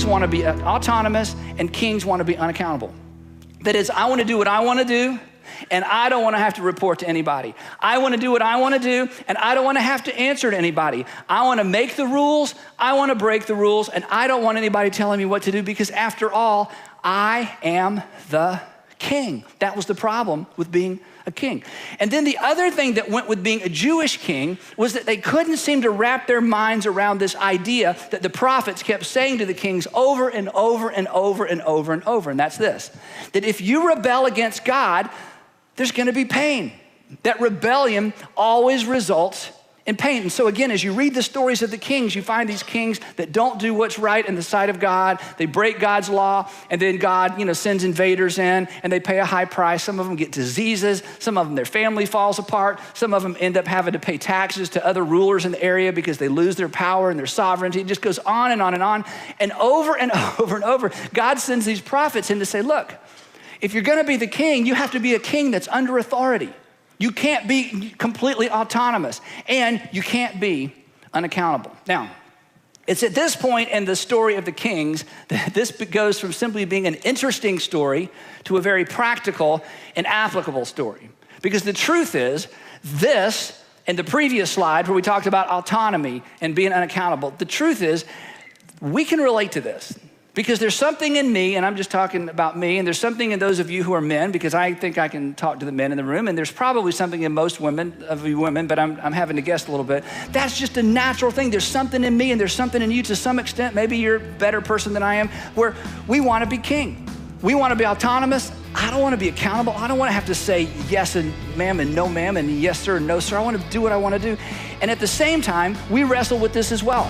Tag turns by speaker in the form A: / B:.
A: kings want to be autonomous and kings want to be unaccountable. That is, I want to do what I want to do, and I don't want to have to report to anybody. I want to do what I want to do, and I don't want to have to answer to anybody. I want to make the rules, I want to break the rules, and I don't want anybody telling me what to do because after all, I am the king. That was the problem with being a king. And then the other thing that went with being a Jewish king was that they couldn't seem to wrap their minds around this idea that the prophets kept saying to the kings over and over and over and over and over, and that's this, that if you rebel against God, there's gonna be pain. That rebellion always results in pain. And so again, as you read the stories of the kings, you find these kings that don't do what's right in the sight of God. They break God's law, and then God, sends invaders in, and they pay a high price. Some of them get diseases. Some of them, their family falls apart. Some of them end up having to pay taxes to other rulers in the area because they lose their power and their sovereignty. It just goes on and on and on. And over and over and over, God sends these prophets in to say, look, if you're gonna be the king, you have to be a king that's under authority. You can't be completely autonomous, and you can't be unaccountable. Now, it's at this point in the story of the kings that this goes from simply being an interesting story to a very practical and applicable story. Because the truth is, this, and the previous slide where we talked about autonomy and being unaccountable, the truth is, we can relate to this. Because there's something in me, and I'm just talking about me, and there's something in those of you who are men, because I think I can talk to the men in the room, and there's probably something in most of you women, but I'm having to guess a little bit. That's just a natural thing. There's something in me, and there's something in you to some extent. Maybe you're a better person than I am, where we want to be king. We want to be autonomous. I don't want to be accountable. I don't want to have to say yes and ma'am and no ma'am and yes sir and no sir. I want to do what I want to do. And at the same time, we wrestle with this as well.